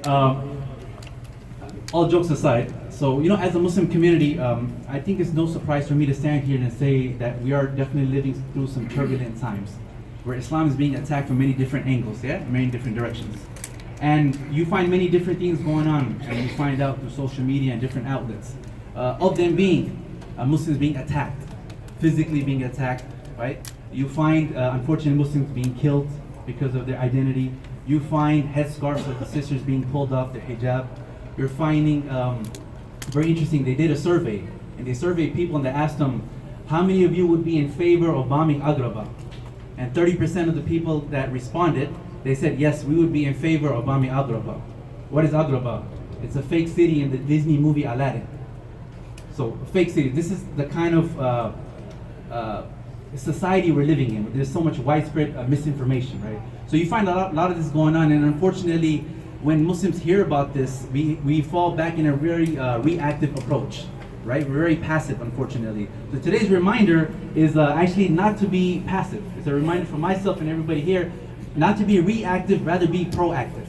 Um, all jokes aside, so as a Muslim community, I think it's no surprise for me to stand here and say that we are definitely living through some turbulent times, where Islam is being attacked from many different angles, many different directions. And you find many different things going on, and you find out through social media and different outlets. Of them being Muslims being attacked, physically being attacked, right? You find unfortunate Muslims being killed because of their identity. You find headscarves of the sisters being pulled off their hijab. You're finding, very interesting, they did a survey, and they surveyed people and they asked them, how many of you would be in favor of bombing Agrabah? And 30% of the people that responded, they said, yes, we would be in favor of bombing Agrabah. What is Agrabah? It's a fake city in the Disney movie Aladdin. So, a fake city. This is the kind of society we're living in. There's so much widespread misinformation, right? So you find a lot of this going on, and unfortunately, when Muslims hear about this, we fall back in a very reactive approach, right? We're very passive, unfortunately. So today's reminder is actually not to be passive. It's a reminder for myself and everybody here, not to be reactive, rather be proactive.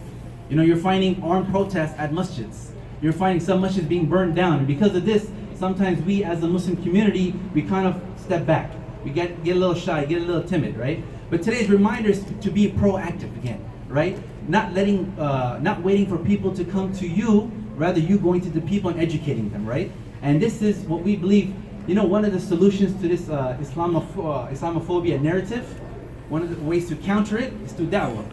You're finding armed protests at masjids. You're finding some masjids being burned down, and because of this, sometimes we as a Muslim community, we kind of step back. We get a little shy, get a little timid, right? But today's reminder is to be proactive again, right? Not waiting for people to come to you, rather you going to the people and educating them, right? And this is what we believe, one of the solutions to this Islamophobia narrative, one of the ways to counter it is through Dawah.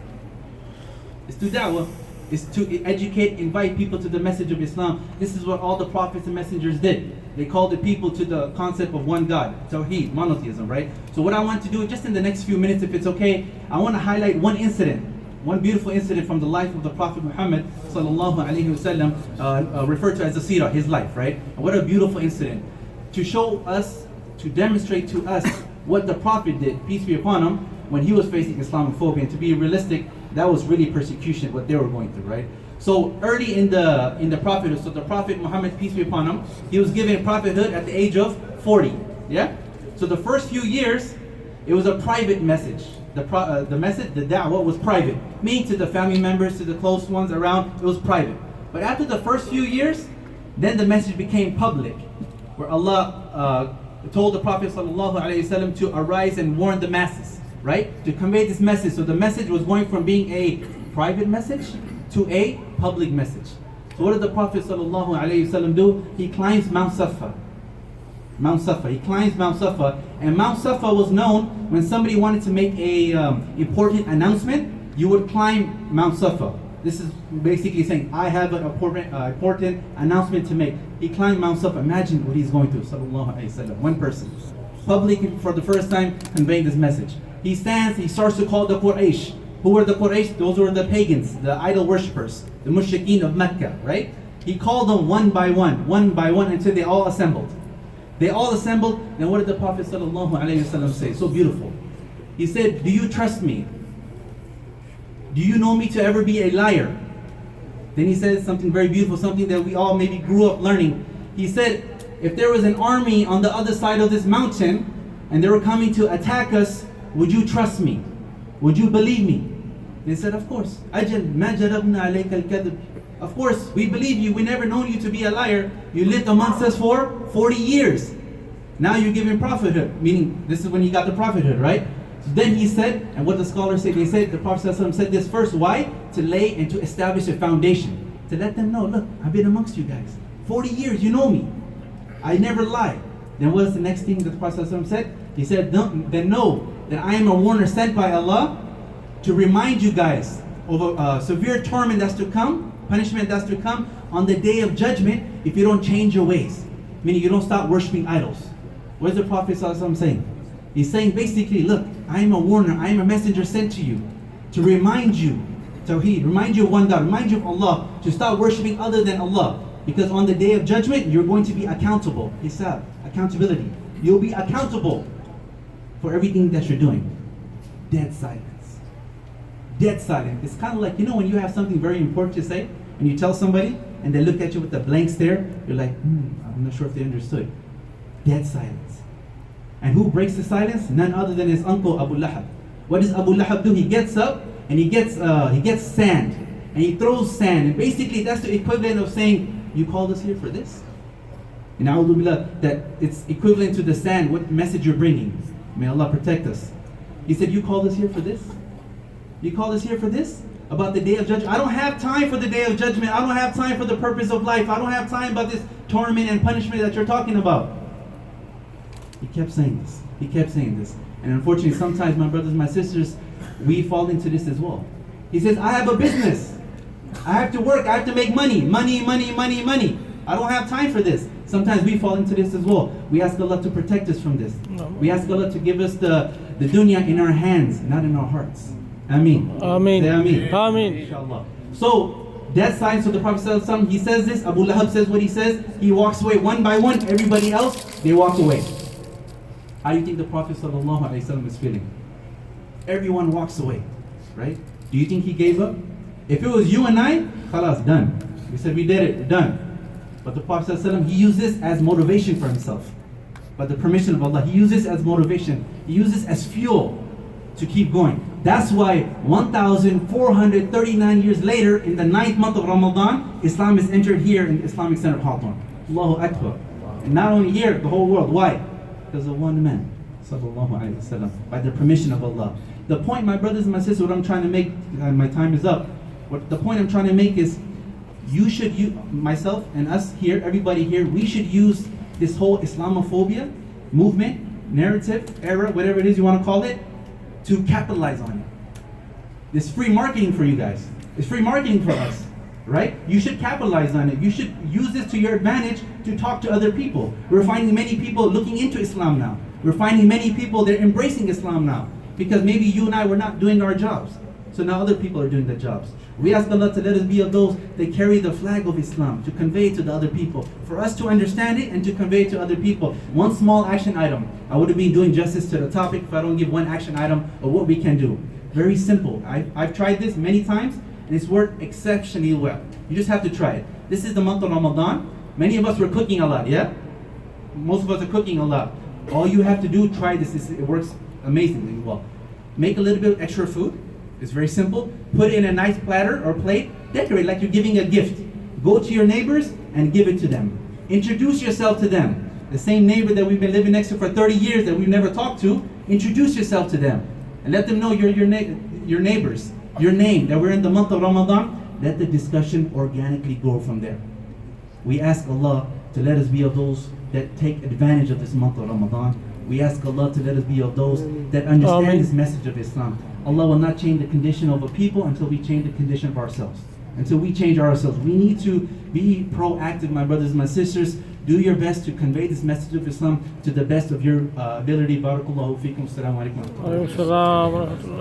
Is to educate, invite people to the message of Islam. This is what all the prophets and messengers did. They called the people to the concept of one God, Tawheed, monotheism, right? So what I want to do, just in the next few minutes, if it's okay, I want to highlight one beautiful incident from the life of the Prophet Muhammad sallallahu alaihi wasallam, referred to as the seerah, his life, right? And what a beautiful incident to show us, to demonstrate to us what the Prophet did, peace be upon him, when he was facing Islamophobia. And to be realistic, that was really persecution, what they were going through, right? So early in the prophethood, so the Prophet Muhammad, peace be upon him, he was given prophethood at the age of 40. So the first few years, it was a private message. The message, the da'wah, was private, meaning to the family members, to the close ones around, it was private. But after the first few years, then the message became public, where Allah told the Prophet sallallahu alaihi wasallam to arise and warn the masses, right? To convey this message. So the message was going from being a private message to a public message. So what did the Prophet sallallahu alaihi wasallam do? He climbs Mount Safa. He climbs Mount Safa, and Mount Safa was known when somebody wanted to make a important announcement. You would climb Mount Safa. This is basically saying, I have an important announcement to make. He climbed Mount Safa. Imagine what he's going through, sallallahu alaihi wasallam. One person, public for the first time, conveying this message. He stands, he starts to call the Quraysh. Who were the Quraysh? Those were the pagans, the idol worshippers, the mushrikeen of Mecca, right? He called them one by one, until they all assembled. Then what did the Prophet ﷺ say? So beautiful. He said, do you trust me? Do you know me to ever be a liar? Then he said something very beautiful, something that we all maybe grew up learning. He said, if there was an army on the other side of this mountain, and they were coming to attack us, would you trust me? Would you believe me? They said, of course. أَجَلْ مَا جَرَبْنَا عَلَيْكَ الْكَذِبِ. Of course, we believe you. We never known you to be a liar. You lived amongst us for 40 years. Now you're giving prophethood, meaning this is when he got the prophethood, right? So then he said, and what the scholars say, they said the Prophet ﷺ said this first. Why? To lay and to establish a foundation. To let them know, look, I've been amongst you guys. 40 years, you know me. I never lie. Then what's the next thing that the Prophet ﷺ said? He said, then know that I am a warner sent by Allah to remind you guys of a severe torment that's to come, punishment that's to come on the day of judgment if you don't change your ways. Meaning you don't stop worshiping idols. What is the Prophet ﷺ saying? He's saying basically, look, I am a warner, I am a messenger sent to you to remind you, Tawheed, remind you of one God, remind you of Allah, to stop worshiping other than Allah. Because on the day of judgment, you're going to be accountable. Hisab, accountability. You'll be accountable for everything that you're doing. Dead silence. Dead silence. It's kind of like, when you have something very important to say, and you tell somebody, and they look at you with a blank stare, you're like, I'm not sure if they understood. Dead silence. And who breaks the silence? None other than his uncle Abu Lahab. What does Abu Lahab do? He gets up and he gets sand, and he throws sand. And basically that's the equivalent of saying, you called us here for this? And a'udhu billah, that it's equivalent to the sand, what message you're bringing. May Allah protect us. He said, you called us here for this? You called us here for this? About the day of judgment? I don't have time for the day of judgment. I don't have time for the purpose of life. I don't have time about this torment and punishment that you're talking about. He kept saying this. He kept saying this. And unfortunately, sometimes my brothers and my sisters, we fall into this as well. He says, I have a business. I have to work. I have to make money. Money, money, money, money. I don't have time for this. Sometimes we fall into this as well. We ask Allah to protect us from this. We ask Allah to give us the dunya in our hands, not in our hearts. Ameen. Ameen. Say Ameen. Ameen. Inshallah. So, that sign, so the Prophet ﷺ, he says this, Abu Lahab says what he says, he walks away one by one, everybody else, they walk away. How do you think the Prophet ﷺ is feeling? Everyone walks away, right? Do you think he gave up? If it was you and I, khalas, done. We said we did it, we're done. But the Prophet ﷺ, he used this as motivation for himself. By the permission of Allah, he used this as motivation. He used this as fuel to keep going. That's why 1,439 years later, in the 9th month of Ramadan, Islam is entered here in the Islamic Center of Khartoum. Allahu Akbar. And not only here, the whole world. Why? Because of one man, sallallahu alayhi wa sallam, by the permission of Allah. The point, my brothers and my sisters, what I'm trying to make, my time is up. The point I'm trying to make is, you should, myself and us here, everybody here, we should use this whole Islamophobia movement, narrative, era, whatever it is you want to call it, to capitalize on it. This free marketing for you guys. It's free marketing for us, right? You should capitalize on it. You should use this to your advantage to talk to other people. We're finding many people looking into Islam now. We're finding many people, they're embracing Islam now. Because maybe you and I were not doing our jobs. So now other people are doing their jobs. We ask Allah to let us be of those that carry the flag of Islam, to convey it to the other people, for us to understand it and to convey it to other people. One small action item. I wouldn't be doing justice to the topic if I don't give one action item of what we can do. Very simple. I've tried this many times and it's worked exceptionally well. You just have to try it. This is the month of Ramadan. Many of us were cooking a lot, yeah? Most of us are cooking a lot. All you have to do, try this. It works amazingly well. Make a little bit of extra food. It's very simple. Put it in a nice platter or plate. Decorate like you're giving a gift. Go to your neighbors and give it to them. Introduce yourself to them. The same neighbor that we've been living next to for 30 years that we've never talked to, introduce yourself to them. And let them know you're your neighbors, your name, that we're in the month of Ramadan. Let the discussion organically grow from there. We ask Allah to let us be of those that take advantage of this month of Ramadan. We ask Allah to let us be of those that understand this message of Islam. Allah will not change the condition of a people until we change the condition of ourselves. Until we change ourselves. We need to be proactive, my brothers and my sisters. Do your best to convey this message of Islam to the best of your ability. Barakallahu feekum. Assalamu alaikum.